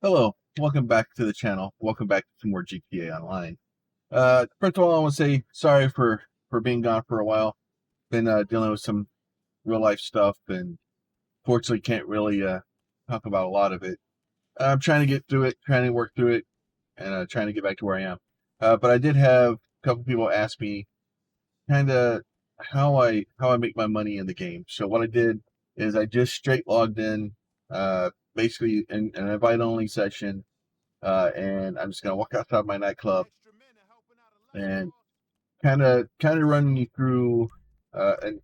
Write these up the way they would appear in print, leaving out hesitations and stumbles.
Hello, welcome back to the channel. Welcome back to some more GTA Online. First of all, I want to say sorry for being gone for a while. Been dealing with some real life stuff, and fortunately can't really talk about a lot of it. I'm trying to get through it, trying to work through it, and trying to get back to where I am. But I did have a couple people ask me kind of how I make my money in the game. So what I did is I just straight logged in, basically in an invite only session, and I'm just gonna walk outside my nightclub and kind of run you through and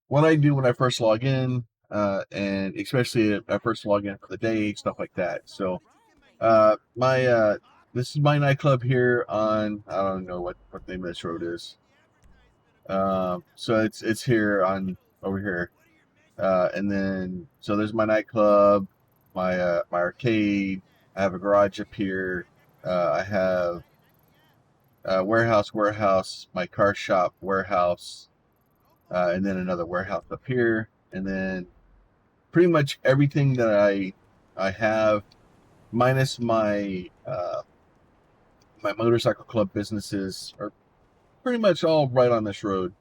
what I do when I first log in, and especially if I first log in for the day, stuff like that. So my this is my nightclub here on I don't know what the name of this road is. So it's here on over here, and then so there's my nightclub, my arcade. I have a garage up here. I have warehouse, my car shop, warehouse, and then another warehouse up here, and then pretty much everything that I have, minus my motorcycle club businesses, are pretty much all right on this road.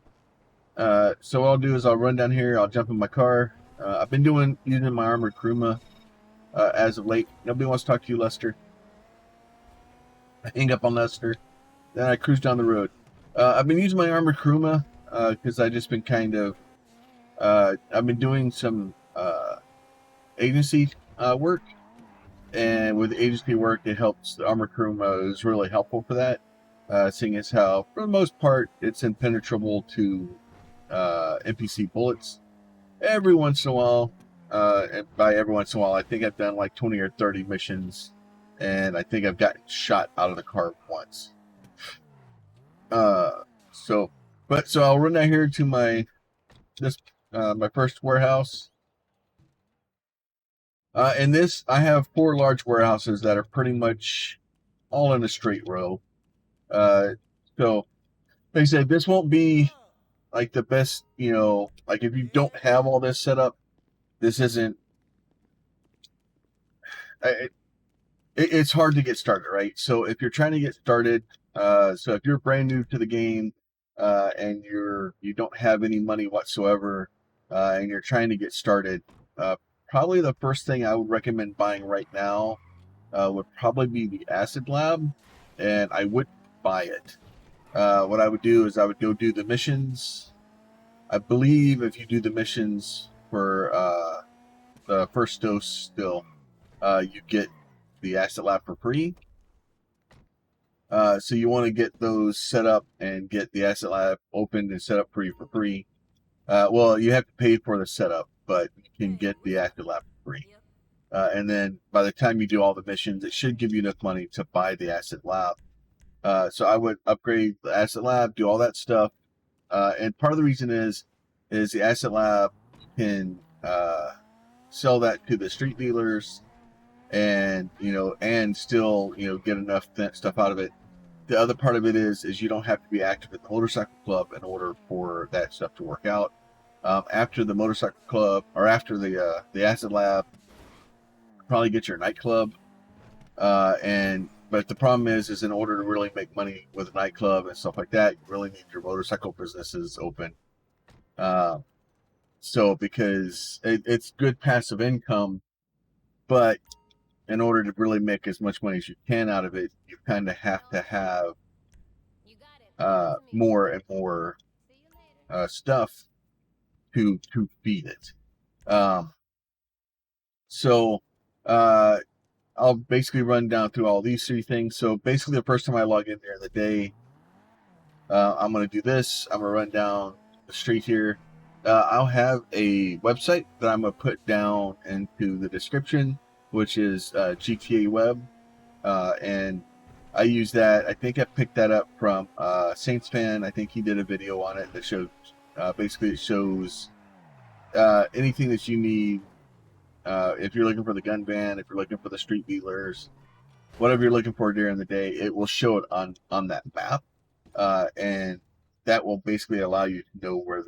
So what I'll do is I'll run down here, I'll jump in my car. I've been using my armored Kuruma as of late. Nobody wants to talk to you, Lester. I hang up on Lester. Then I cruise down the road. I've been using my armored Kuruma because I just been kind of I've been doing some agency work, and with agency work, it helps. The armored Kuruma is really helpful for that, seeing as how, for the most part, it's impenetrable to NPC bullets. Every once in a while, and by every once in a while, I think I've done like 20 or 30 missions, and I think I've gotten shot out of the car once. Uh, so, so I'll run down here to my first warehouse. In this, I have 4 large warehouses that are pretty much all in a straight row. Uh, so, like I said, this won't be like the best, like if you don't have all this set up, this isn't, it, it's hard to get started, right? So if you're trying to get started, so if you're brand new to the game, and you don't have any money whatsoever, and you're trying to get started, probably the first thing I would recommend buying right now would probably be the Acid Lab, and I wouldn't buy it. What I would do is I would go do the missions. I believe if you do the missions for the first dose still, you get the Acid Lab for free. So you want to get those set up and get the Acid Lab opened and set up for you for free. Well, you have to pay for the setup, but you can get the Acid Lab for free. And then by the time you do all the missions, it should give you enough money to buy the Acid Lab. So I would upgrade the Acid Lab, do all that stuff. And part of the reason is the Acid Lab can sell that to the street dealers, and and still get enough stuff out of it. The other part of it is you don't have to be active in the motorcycle club in order for that stuff to work out. After the motorcycle club, or after the Acid Lab, probably get your nightclub. But the problem is in order to really make money with a nightclub and stuff like that, you really need your motorcycle businesses open. So because it's good passive income, but in order to really make as much money as you can out of it, you kind of have to have more and more stuff to feed it. So I'll basically run down through all these 3 things. So basically, the first time I log in there in the day, I'm going to do this. I'm going to run down the street here. I'll have a website that I'm going to put down into the description, which is GTA Web. And I use that. I think I picked that up from Saints Fan. I think he did a video on it that shows, basically it shows anything that you need. If you're looking for the gun van, if you're looking for the street dealers, whatever you're looking for during the day, it will show it on that map. And that will basically allow you to know where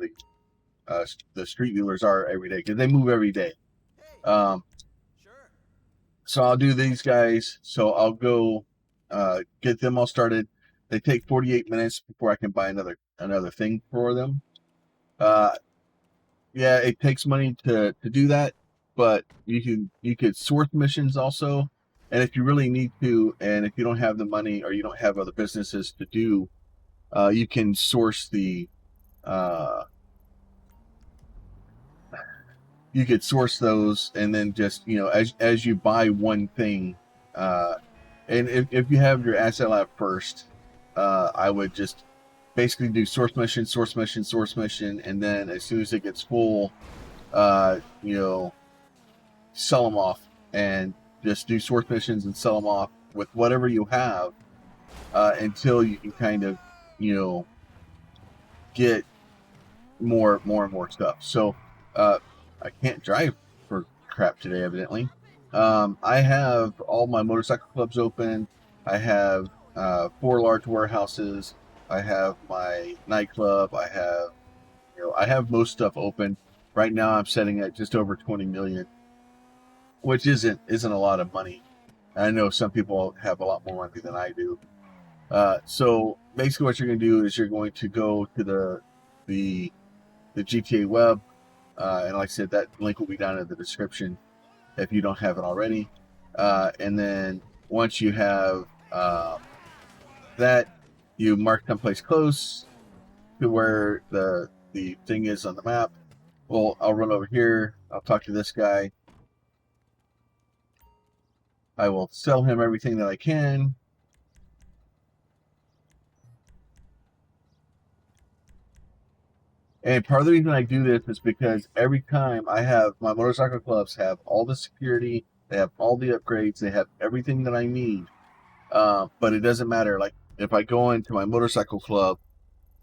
the street dealers are every day, because they move every day. So I'll do these guys. So I'll go get them all started. They take 48 minutes before I can buy another thing for them. Uh, yeah, it takes money to do that, but you could source missions also. And if you really need to, and if you don't have the money or you don't have other businesses to do, you can source uh, you could source those, and then just as you buy one thing, uh, and if you have your asset lab first, I would just basically do source mission, source mission, source mission, and then as soon as it gets full, you know, sell them off, and just do source missions and sell them off with whatever you have, until you can kind of get more and more stuff. So I can't drive for crap today, evidently. I have all my motorcycle clubs open. I have 4 large warehouses. I have my nightclub. I have most stuff open. Right now I'm setting at just over 20 million, which isn't a lot of money. I know some people have a lot more money than I do. So basically what you're going to do is you're going to go to the GTA web, and like I said, that link will be down in the description if you don't have it already. And then once you have that, you mark someplace close to where the thing is on the map. Well, I'll run over here. I'll talk to this guy. I will sell him everything that I can. And part of the reason I do this is because every time I have my motorcycle clubs have all the security, they have all the upgrades, they have everything that I need. But it doesn't matter. Like if I go into my motorcycle club,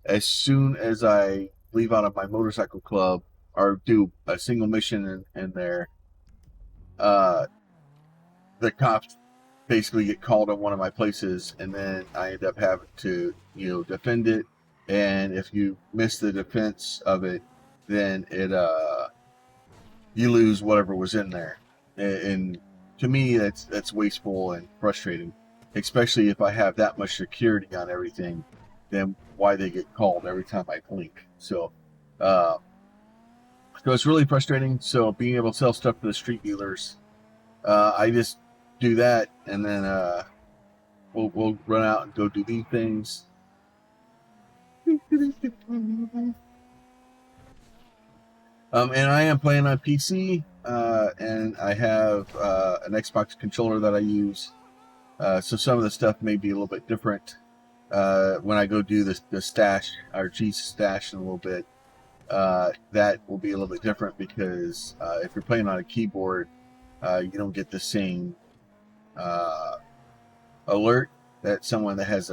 as soon as I leave out of my motorcycle club or do a single mission in there, uh, the cops basically get called on one of my places, and then I end up having to defend it. And if you miss the defense of it, then you lose whatever was in there. And to me, that's wasteful and frustrating, especially if I have that much security on everything. Then why they get called every time I blink? So it's really frustrating. So being able to sell stuff to the street dealers, I just do that, and then we'll run out and go do these things. And I am playing on PC, and I have an Xbox controller that I use. So some of the stuff may be a little bit different when I go do the stash, our cheese stash in a little bit. That will be a little bit different because if you're playing on a keyboard, you don't get the same alert that someone that has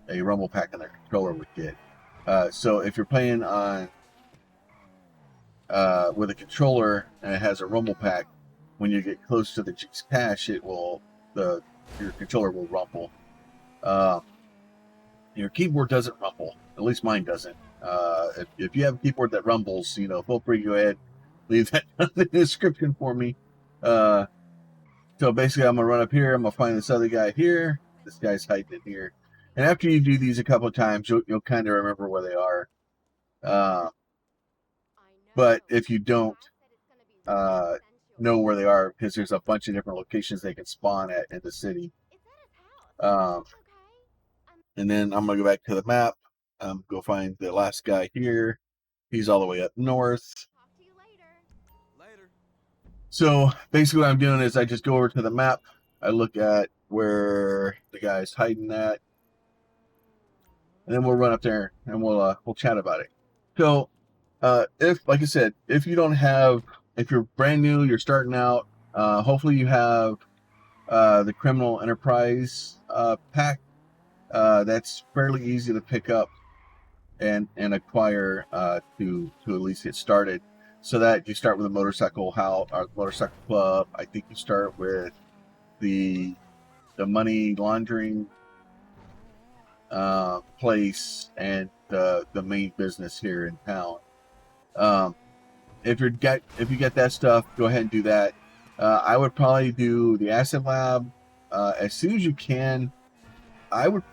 a rumble pack on their controller would get. So if you're playing on with a controller and it has a rumble pack, when you get close to the cheese cache, your controller will rumble. Your keyboard doesn't rumble. At least mine doesn't. If you have a keyboard that rumbles, feel free to go ahead, leave that in the description for me. So basically, I'm gonna run up here. I'm gonna find this other guy here. This guy's hiding in here. And after you do these a couple of times, you'll kind of remember where they are. But if you don't know where they are, because there's a bunch of different locations they can spawn at in the city. And then I'm gonna go back to the map. Go find the last guy here. He's all the way up north. So basically what I'm doing is I just go over to the map. I look at where the guy's hiding at. And then we'll run up there and we'll chat about it. So like I said, if you're brand new, you're starting out, hopefully you have the Criminal Enterprise pack. That's fairly easy to pick up and acquire to at least get started. So that you start with a motorcycle motorcycle club. I think you start with the money laundering place and the main business here in town. If you get that stuff, go ahead and do that. I would probably do the Acid Lab as soon as you can. I would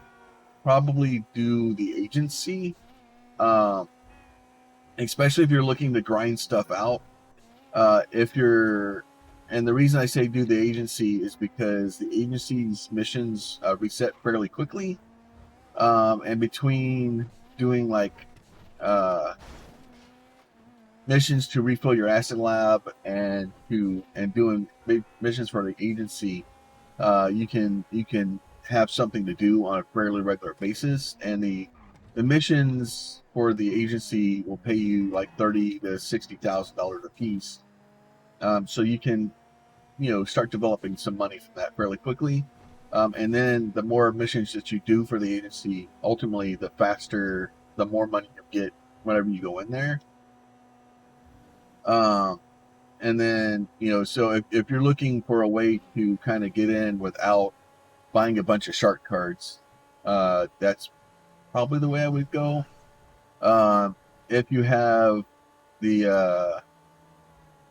probably do the agency, um, especially if you're looking to grind stuff out. If you're, and the reason I say do the agency is because the agency's missions reset fairly quickly, and between doing like uh, missions to refill your acid lab and doing missions for the agency, you can have something to do on a fairly regular basis, and the missions for the agency will pay you like $30,000 to $60,000 a piece. So you can start developing some money from that fairly quickly. And then the more missions that you do for the agency, ultimately the faster, the more money you get whenever you go in there. Um, and then so if you're looking for a way to kind of get in without buying a bunch of shark cards, that's probably the way I would go. If you have the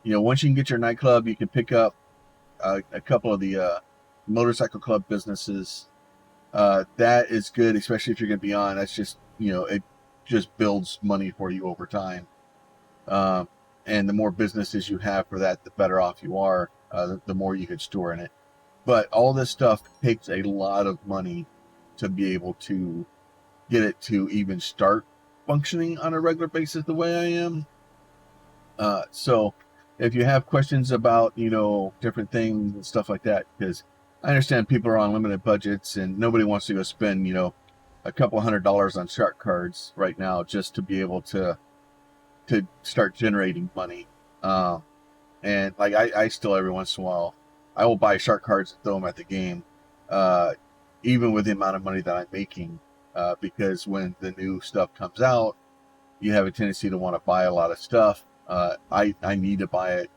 once you can get your nightclub, you can pick up a couple of the motorcycle club businesses. That is good, especially if you're going to be on. That's just it just builds money for you over time. Um, and the more businesses you have for that, the better off you are. The more you could store in it. But all this stuff takes a lot of money to be able to get it to even start functioning on a regular basis the way I am. So if you have questions about, different things and stuff like that, because I understand people are on limited budgets and nobody wants to go spend, a couple $100s on shark cards right now just to be able to start generating money. And like I still every once in a while, I will buy shark cards and throw them at the game, uh, even with the amount of money that I'm making, because when the new stuff comes out, you have a tendency to want to buy a lot of stuff. I need to buy it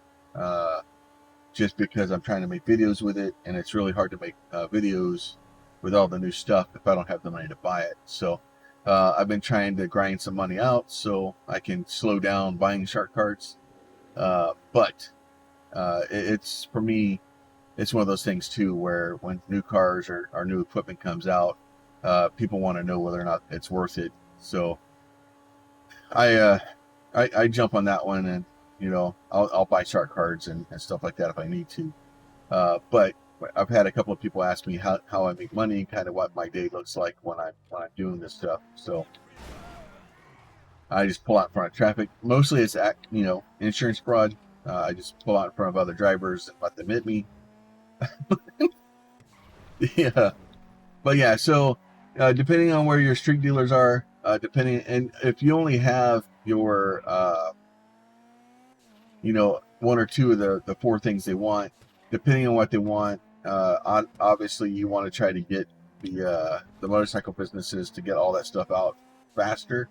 just because I'm trying to make videos with it, and it's really hard to make videos with all the new stuff if I don't have the money to buy it. So I've been trying to grind some money out so I can slow down buying shark cards. But it's for me, it's one of those things too where when new cars or new equipment comes out, people want to know whether or not it's worth it. So I I jump on that one, and I'll buy shark cards and stuff like that if I need to. But I've had a couple of people ask me how I make money, kind of what my day looks like when I'm doing this stuff. So I just pull out in front of traffic. Mostly it's insurance fraud. I just pull out in front of other drivers and let them hit me. Yeah, but yeah. So depending on where your street dealers are, and if you only have your one or two of the four things they want, depending on what they want. Obviously, you want to try to get the motorcycle businesses to get all that stuff out faster,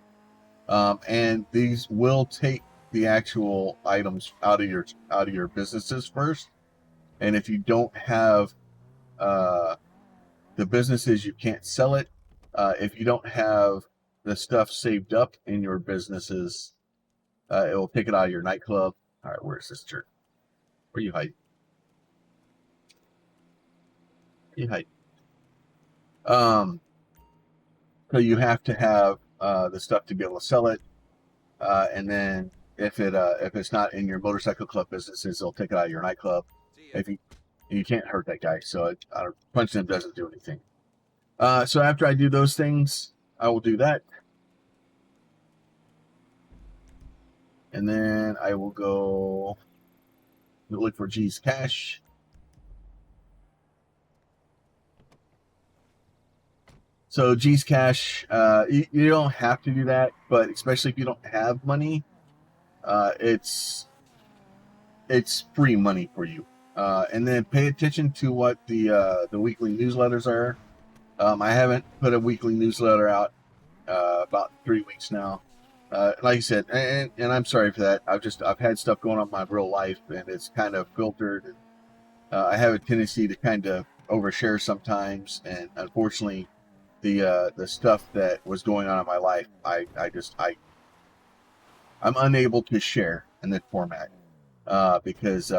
and these will take the actual items out of your businesses first. And if you don't have the businesses, you can't sell it. If you don't have the stuff saved up in your businesses, it will take it out of your nightclub. All right, where's this jerk? Where you hide? You hide. Um, so you have to have the stuff to be able to sell it, and then if it's not in your motorcycle club businesses, they'll take it out of your nightclub. If you can't hurt that guy, so punching him doesn't do anything. So after I do those things, I will do that, and then I will go look for G's cash. So G's cash, you don't have to do that, but especially if you don't have money, it's free money for you. And then pay attention to what the weekly newsletters are. I haven't put a weekly newsletter out about 3 weeks now. Like I said, and I'm sorry for that. I've had stuff going on in my real life, and it's kind of filtered. And, I have a tendency to kind of overshare sometimes, and unfortunately, the stuff that was going on in my life, I'm unable to share in this format. because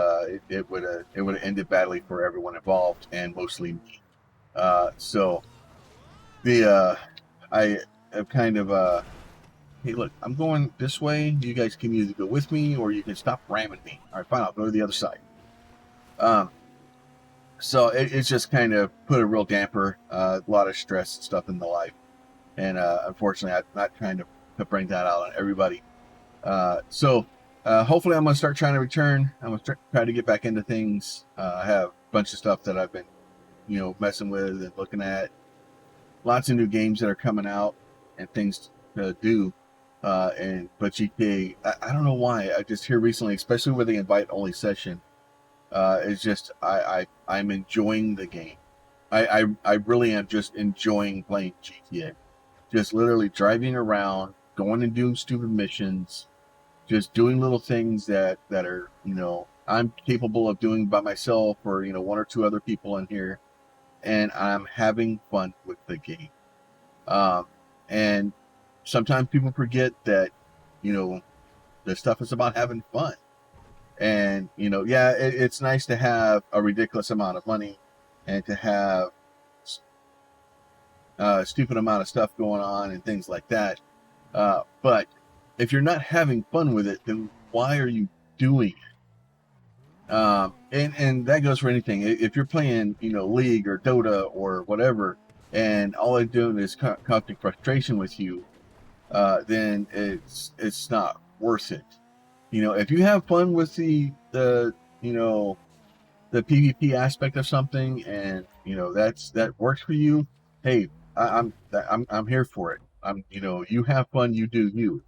it would have ended badly for everyone involved and mostly me. So the I have kind of hey, look, I'm going this way. You guys can either go with me or you can stop ramming me. All right, fine, I'll go to the other side. Um, so it's just kind of put a real damper, a lot of stress and stuff in the life. And unfortunately, I'm not trying to bring that out on everybody. So hopefully, I'm going to start trying to return. I'm going to try to get back into things. I have a bunch of stuff that I've been, messing with and looking at. Lots of new games that are coming out and things to do. But GTA, I don't know why. I just hear recently, especially with the invite only session, it's just I'm enjoying the game. I really am just enjoying playing GTA. Just literally driving around, going and doing stupid missions, just doing little things that are I'm capable of doing by myself or one or two other people in here, and I'm having fun with the game. And sometimes people forget that the stuff is about having fun. And yeah, it's nice to have a ridiculous amount of money and to have a stupid amount of stuff going on and things like that. But if you're not having fun with it, then why are you doing it? And that goes for anything. If you're playing, League or Dota or whatever, and all they're doing is causing frustration with you, then it's not worth it. If you have fun with the PvP aspect of something, and that works for you, hey, I'm here for it. You have fun, you do you.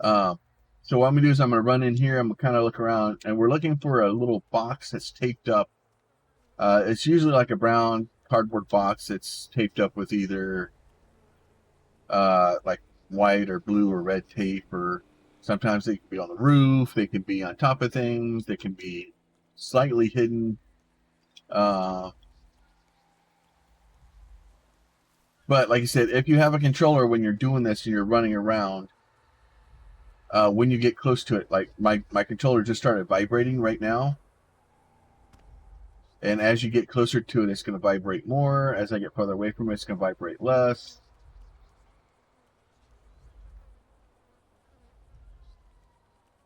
Um, so what I'm gonna do is I'm gonna run in here. I'm gonna kind of look around, and we're looking for a little box that's taped up. It's usually like a brown cardboard box that's taped up with either like white or blue or red tape, or sometimes they can be on the roof. They can be on top of things. They can be slightly hidden. Uh, but like I said, if you have a controller when you're doing this and you're running around, when you get close to it, like my controller just started vibrating right now. And as you get closer to it, it's going to vibrate more. As I get farther away from it, it's going to vibrate less.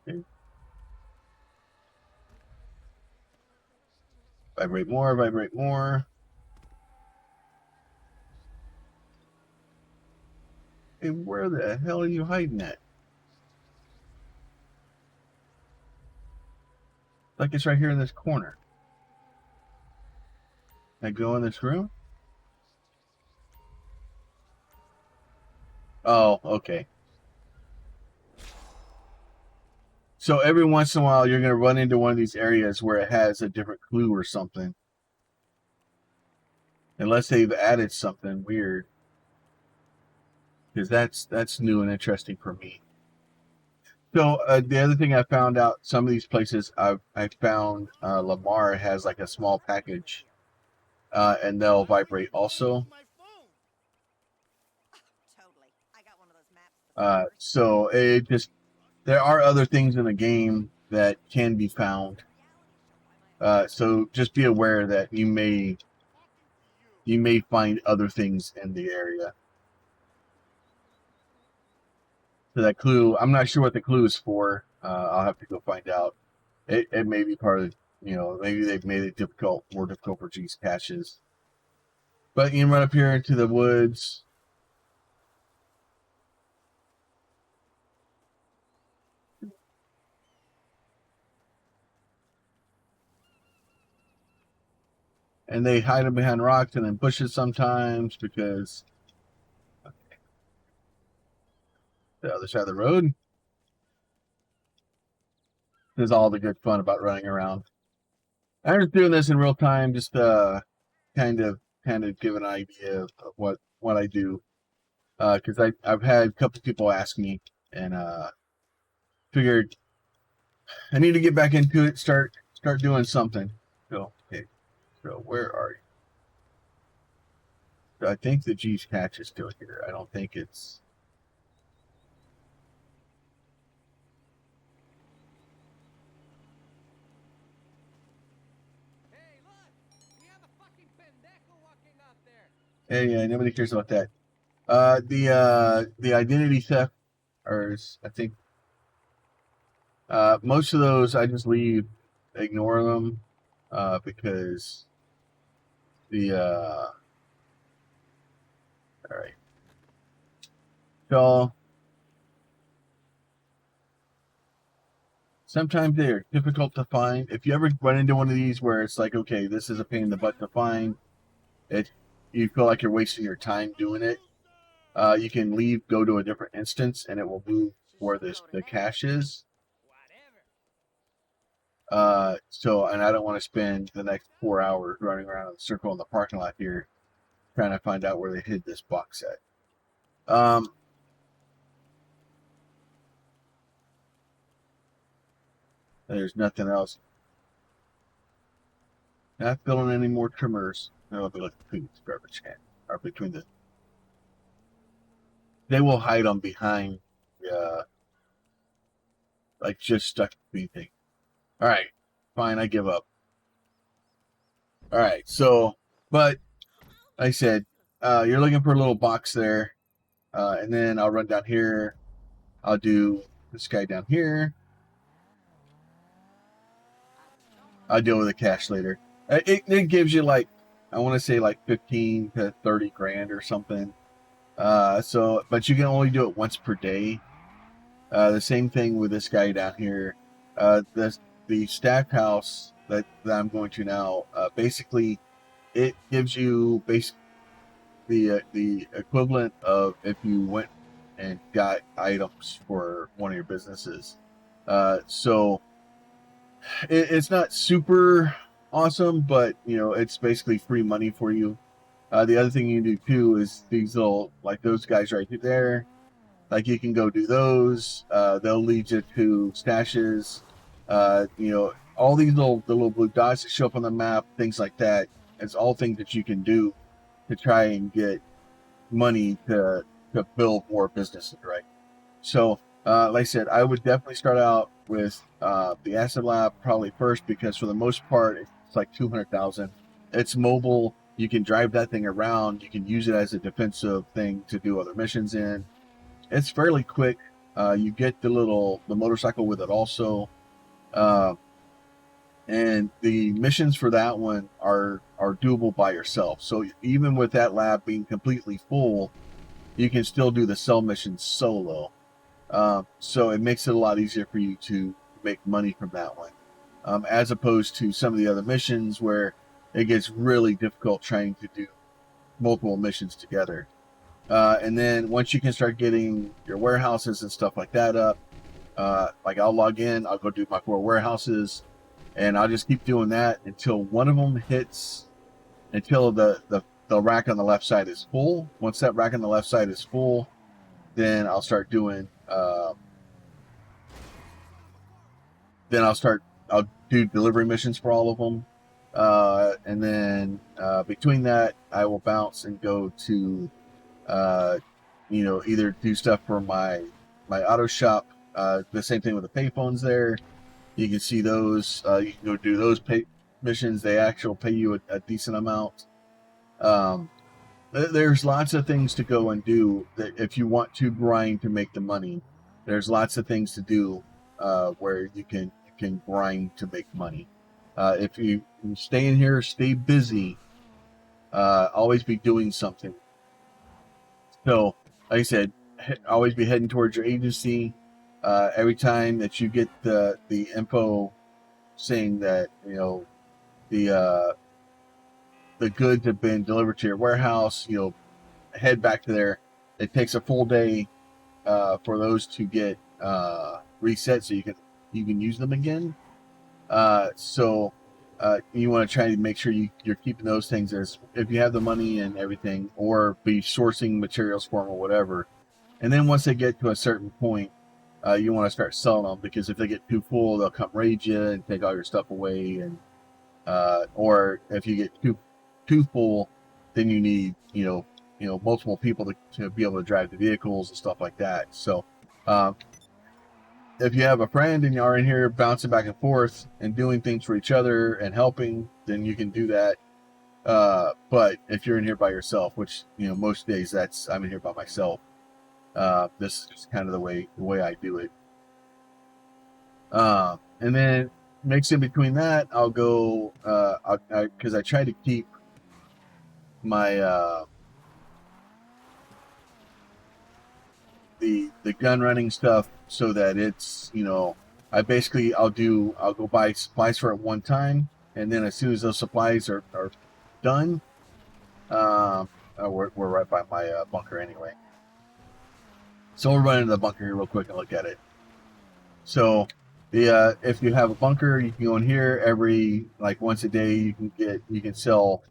Okay. Vibrate more, vibrate more. Hey, where the hell are you hiding at? Like it's right here in this corner. Can I go in this room? Oh, okay. So every once in a while, you're going to run into one of these areas where it has a different clue or something. Unless they've added something weird. Because that's new and interesting for me. So the other thing I found out, some of these places I found Lamar has like a small package, and they'll vibrate also. So it just there are other things in the game that can be found. So just be aware that you may find other things in the area. So that clue, I'm not sure what the clue is for. I'll have to go find out. It may be part of, maybe they've made it more difficult for these caches. But you can run up here into the woods. And they hide them behind rocks and then bushes sometimes because the other side of the road. This is all the good fun about running around. I'm just doing this in real time, just kind of give an idea of what I do. Because I've had a couple people ask me, and figured I need to get back into it, start doing something. So okay, so where are you? So I think the G's catch is still here. I don't think it's. Yeah, nobody cares about that. The identity theft, or I think most of those I just leave, ignore them, because the all right. So sometimes they are difficult to find. If you ever run into one of these where it's like, okay, this is a pain in the butt to find, it you feel like you're wasting your time doing it. You can leave, go to a different instance, and it will move where the cache is. So, and I don't want to spend the next 4 hours running around in a circle in the parking lot here trying to find out where they hid this box at. There's nothing else. Not filling any more trimmers. That'll be like between the garbage can or between the. They will hide them behind, like just stuck between things. All right, fine, I give up. All right, so, but like I said, you're looking for a little box there, and then I'll run down here. I'll do this guy down here. I'll deal with the cash later. It gives you like, I want to say like 15 to 30 grand or something. So, but you can only do it once per day. The same thing with this guy down here. The stack house that I'm going to now, basically, it gives you the equivalent of if you went and got items for one of your businesses. So it's not super awesome, but it's basically free money for you. The other thing you do too is these little, like those guys right there. Like you can go do those. They'll lead you to stashes. All these the little blue dots that show up on the map, things like that. It's all things that you can do to try and get money to build more businesses, right? So, like I said, I would definitely start out with the Acid Lab probably first because for the most part, it's like 200,000. It's mobile. You can drive that thing around. You can use it as a defensive thing to do other missions in. It's fairly quick. You get the motorcycle with it also. Uh, and the missions for that one are doable by yourself. So even with that lab being completely full, you can still do the cell missions solo. So it makes it a lot easier for you to make money from that one, as opposed to some of the other missions where it gets really difficult trying to do multiple missions together. And then once you can start getting your warehouses and stuff like that up, like I'll log in, I'll go do my 4 warehouses, and I'll just keep doing that until one of them hits, until the rack on the left side is full. Once that rack on the left side is full, then I'll start doing. I'll do delivery missions for all of them, and then between that, I will bounce and go to, either do stuff for my auto shop. The same thing with the payphones there. You can see those. You can go do those missions. They actually pay you a decent amount. There's lots of things to go and do that if you want to grind to make the money. There's lots of things to do where you can grind to make money. If you stay in here, stay busy, always be doing something. So, like I said, always be heading towards your agency. Every time that you get the info saying that the the goods have been delivered to your warehouse, head back to there. It takes a full day for those to get reset, so you can use them again. So you want to try to make sure you're keeping those things as if you have the money and everything, or be sourcing materials for them or whatever. And then once they get to a certain point, you want to start selling them, because if they get too full, they'll come raid you and take all your stuff away. And or if you get too full, then you need multiple people to be able to drive the vehicles and stuff like that. So if you have a friend and you are in here bouncing back and forth and doing things for each other and helping, then you can do that. But if you're in here by yourself, which most days I'm in here by myself. This is just kind of the way I do it. And then mix in between that, I'll go because I try to keep my the gun running stuff so that it's I'll go buy supplies for it one time, and then as soon as those supplies are done, we're right by my bunker anyway. So we'll run into the bunker here real quick and look at it. So the if you have a bunker, you can go in here every once a day. You can sell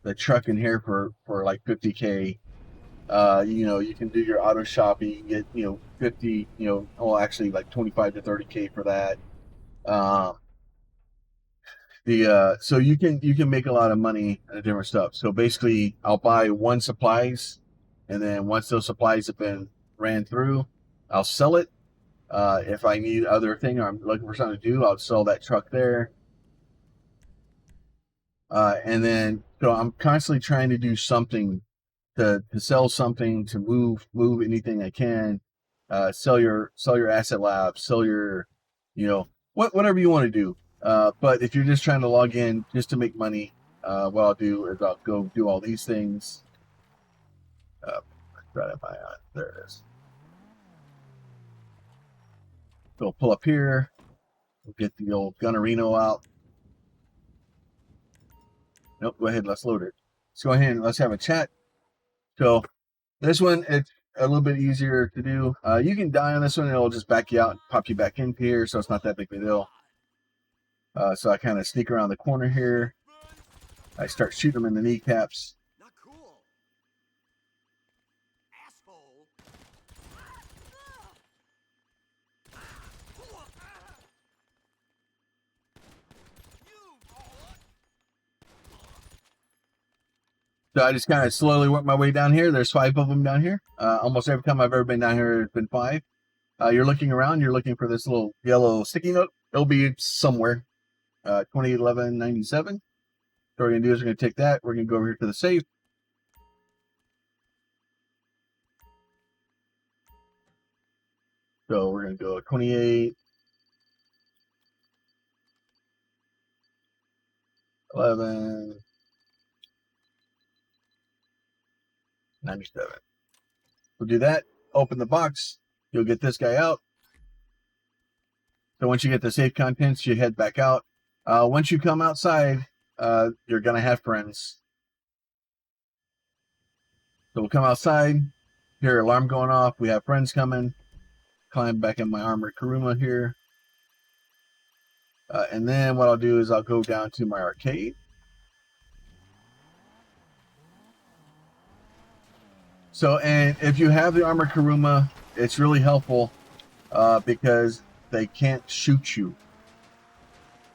the truck in here for like 50K. You can do your auto shopping, get 50, actually like 25 to 30K for that. So you can make a lot of money on different stuff. So basically, I'll buy one supplies, and then once those supplies have been ran through, I'll sell it. If I need other thing or I'm looking for something to do, I'll sell that truck there. And then so I'm constantly trying to do something to sell something, to move anything I can, sell your asset lab, sell your whatever you want to do. But if you're just trying to log in just to make money, what I'll do is I'll go do all these things. Right am I on? There it is. So pull up here. We'll get the old Gunnerino out. Nope, go ahead, let's load it. Let's go ahead and let's have a chat. So this one, it's a little bit easier to do. You can die on this one, and it'll just back you out and pop you back in here, so it's not that big of a deal. So I kind of sneak around the corner here. I start shooting them in the kneecaps. Not cool. Asshole. So I just kind of slowly work my way down here. There's 5 of them down here. Almost every time I've ever been down here, there's been 5. You're looking around. You're looking for this little yellow sticky note. It'll be somewhere. 2011-97. So what we're going to do is we're going to take that. We're going to go over here to the safe. So we're going to go 28, 11, 97. We'll do that. Open the box. You'll get this guy out. So once you get the safe contents, you head back out. Once you come outside, you're going to have friends. So we'll come outside, hear alarm going off. We have friends coming. Climb back in my armored Kuruma here. And then what I'll do is I'll go down to my arcade. So, and if you have the armored Kuruma, it's really helpful because they can't shoot you.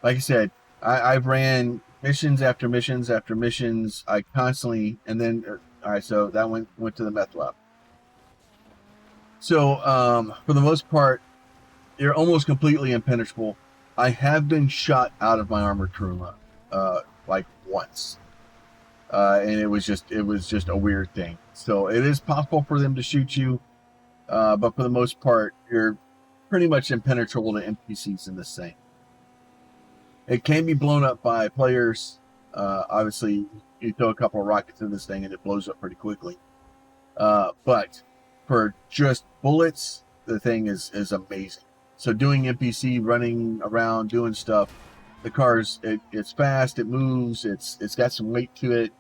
Like I said, I've ran missions after missions after missions. I constantly, and then, all right, so that went to the meth lab. So, for the most part, you're almost completely impenetrable. I have been shot out of my armored Kuruma, like once. And it was just a weird thing. So it is possible for them to shoot you, but for the most part, you're pretty much impenetrable to NPCs in this thing. It can be blown up by players. Obviously, you throw a couple of rockets in this thing and it blows up pretty quickly. But for just bullets, the thing is amazing. So doing NPC, running around, doing stuff, the car's it's fast, it moves, it's got some weight to it.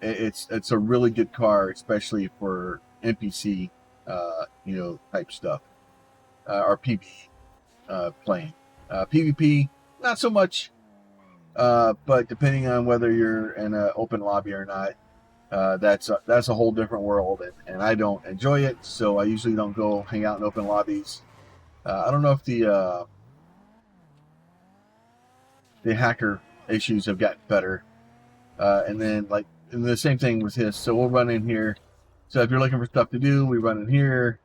It's a really good car, especially for NPC, type stuff, or PvE playing. PvP, not so much, but depending on whether you're in an open lobby or not, that's a whole different world, and I don't enjoy it, so I usually don't go hang out in open lobbies. I don't know if the hacker issues have gotten better. And then and the same thing with his. So we'll run in here. So if you're looking for stuff to do, we run in here.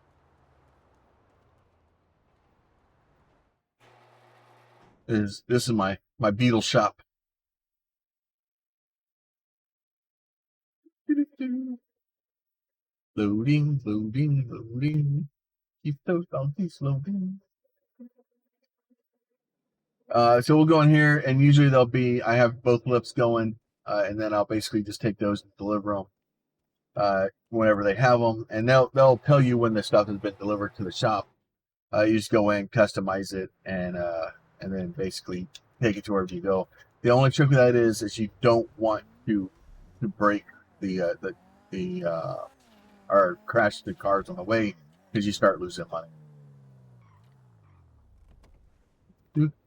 This is my Beetle shop. Loading, loading, loading. Keep those donkeys loading. So we'll go in here, and usually they'll be, I have both lifts going, and then I'll basically just take those and deliver them whenever they have them, and they'll tell you when the stuff has been delivered to the shop. You just go in, customize it, and then basically take it to wherever you go. The only trick with that is you don't want to break the or crash the cars on the way, because you start losing money.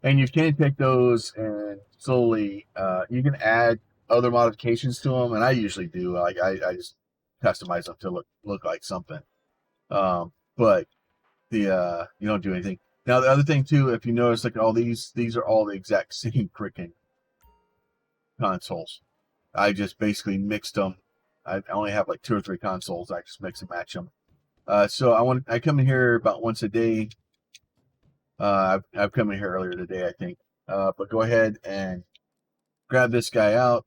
And you can take those and slowly, you can add other modifications to them, and I usually do. Like I just customize them to look like something. But you don't do anything. Now the other thing too, if you notice, like all these are all the exact same freaking consoles. I just basically mixed them. I only have like 2 or 3 consoles. I just mix and match them. So I come in here about once a day. I've come in here earlier today, I think. But go ahead and grab this guy out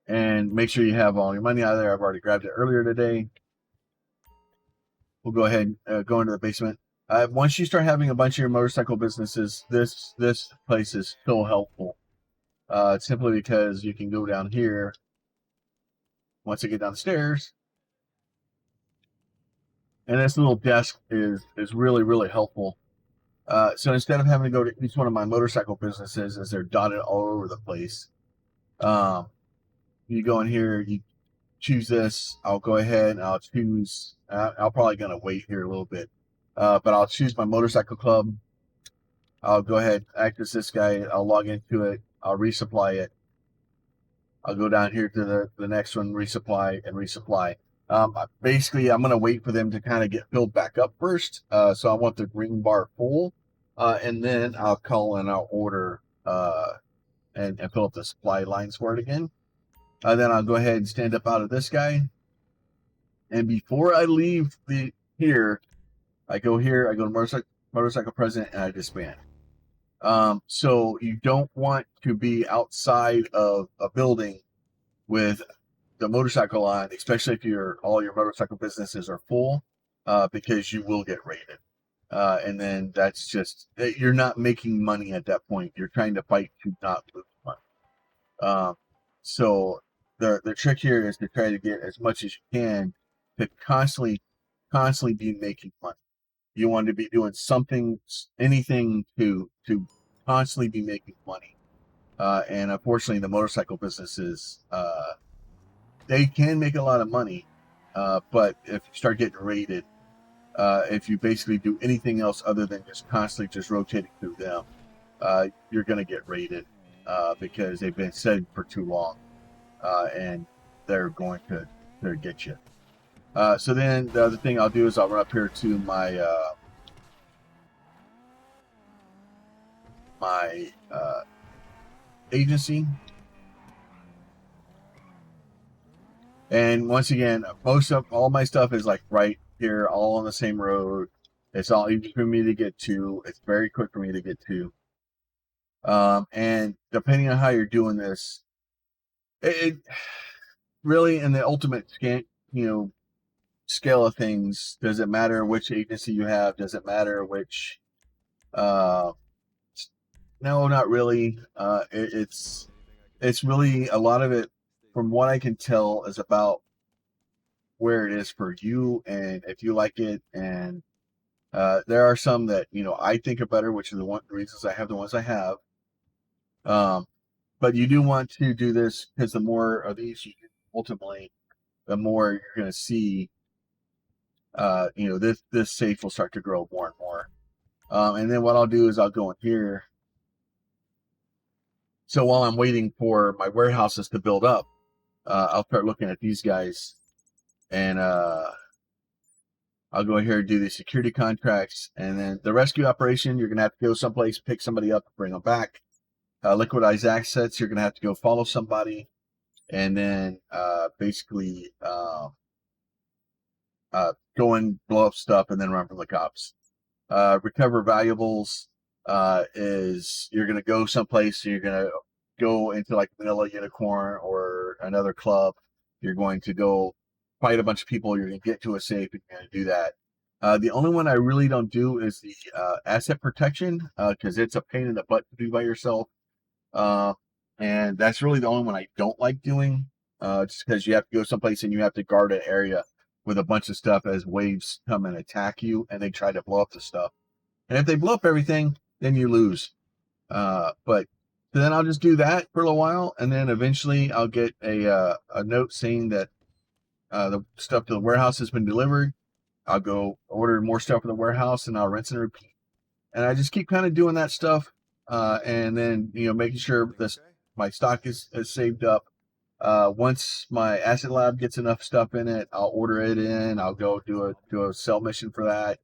and make sure you have all your money out of there. I've already grabbed it earlier today. We'll go ahead and go into the basement. Once you start having a bunch of your motorcycle businesses, this place is so helpful. Simply because you can go down here. Once I get down the stairs, and this little desk is really, really helpful. So instead of having to go to each one of my motorcycle businesses as they're dotted all over the place, you go in here, you choose this. I'll go ahead and I'll choose. I'm probably gonna wait here a little bit, but I'll choose my motorcycle club. I'll go ahead, access this guy. I'll log into it. I'll resupply it. I'll go down here to the next one, resupply and resupply. Basically, I'm going to wait for them to kind of get filled back up first. So I want the green bar full, and then I'll call and I'll order and fill up the supply lines for it again. Then I'll go ahead and stand up out of this guy. And before I leave here, I go to motorcycle president, and I disband. So you don't want to be outside of a building with the motorcycle on, especially if all your motorcycle businesses are full, because you will get raided. And then that's just, you're not making money at that point. You're trying to fight to not lose money. So the trick here is to try to get as much as you can to constantly be making money. You want to be doing something, anything to constantly be making money. And unfortunately, the motorcycle businesses, they can make a lot of money, but if you start getting raided, if you basically do anything else other than just constantly just rotating through them, you're going to get raided because they've been sitting for too long, and they're going to get you. So then the other thing I'll do is I'll run up here to my agency. And once again, all my stuff is like right here, all on the same road. It's all easy for me to get to. It's very quick for me to get to. And depending on how you're doing this, it really, in the ultimate scale of things, does it matter which agency you have? Does it matter which? No, not really. It's really, a lot of it, from what I can tell, is about where it is for you and if you like it. And there are some that I think are better, which are the reasons I have the ones I have. But you do want to do this because the more of these you do, ultimately, the more you're going to see. This safe will start to grow more and more. And then what I'll do is I'll go in here. So while I'm waiting for my warehouses to build up, I'll start looking at these guys, and I'll go here and do the security contracts. And then the rescue operation, you're going to have to go someplace, pick somebody up, bring them back. Liquidize assets, you're going to have to go follow somebody, and then basically go and blow up stuff and then run from the cops. Recover valuables is you're going to go someplace, you're going to go into like Vanilla Unicorn or another club. You're going to go fight a bunch of people. You're going to get to a safe, and you're going to do that. The only one I really don't do is the asset protection, because it's a pain in the butt to do by yourself. Uh, and that's really the only one I don't like doing, just because you have to go someplace and you have to guard an area with a bunch of stuff as waves come and attack you, and they try to blow up the stuff. And if they blow up everything, then you lose. But then I'll just do that for a little while, and then eventually I'll get a note saying that the stuff to the warehouse has been delivered. I'll go order more stuff from the warehouse, and I'll rinse and repeat. And I just keep kind of doing that stuff, and then making sure this my stock is saved up. Once my asset lab gets enough stuff in it, I'll order it in. I'll go do a sell mission for that.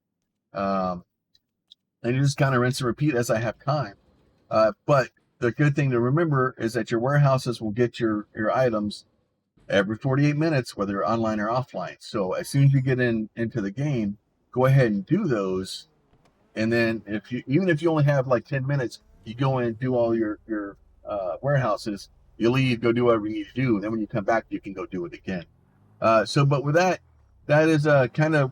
And you just kind of rinse and repeat as I have time. But the good thing to remember is that your warehouses will get your items every 48 minutes, whether you're online or offline. So as soon as you get into the game, go ahead and do those. And then even if you only have like 10 minutes, you go in and do all your warehouses. You leave, go do whatever you need to do. Then when you come back, you can go do it again. But with that is kind of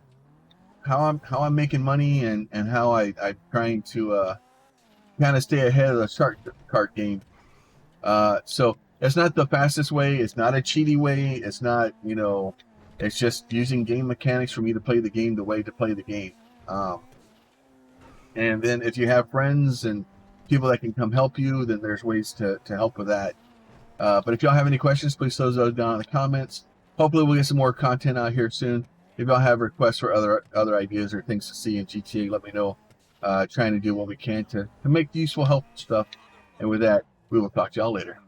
how I'm making money, and how I'm trying to kind of stay ahead of the shark card game. So it's not the fastest way. It's not a cheaty way. It's not, it's just using game mechanics for me to play the game the way to play the game. And then if you have friends and people that can come help you, then there's ways to help with that. But if y'all have any questions, please throw those down in the comments. Hopefully we'll get some more content out here soon. If y'all have requests for other ideas or things to see in GTA, let me know. Trying to do what we can to make useful, helpful stuff. And with that, we will talk to y'all later.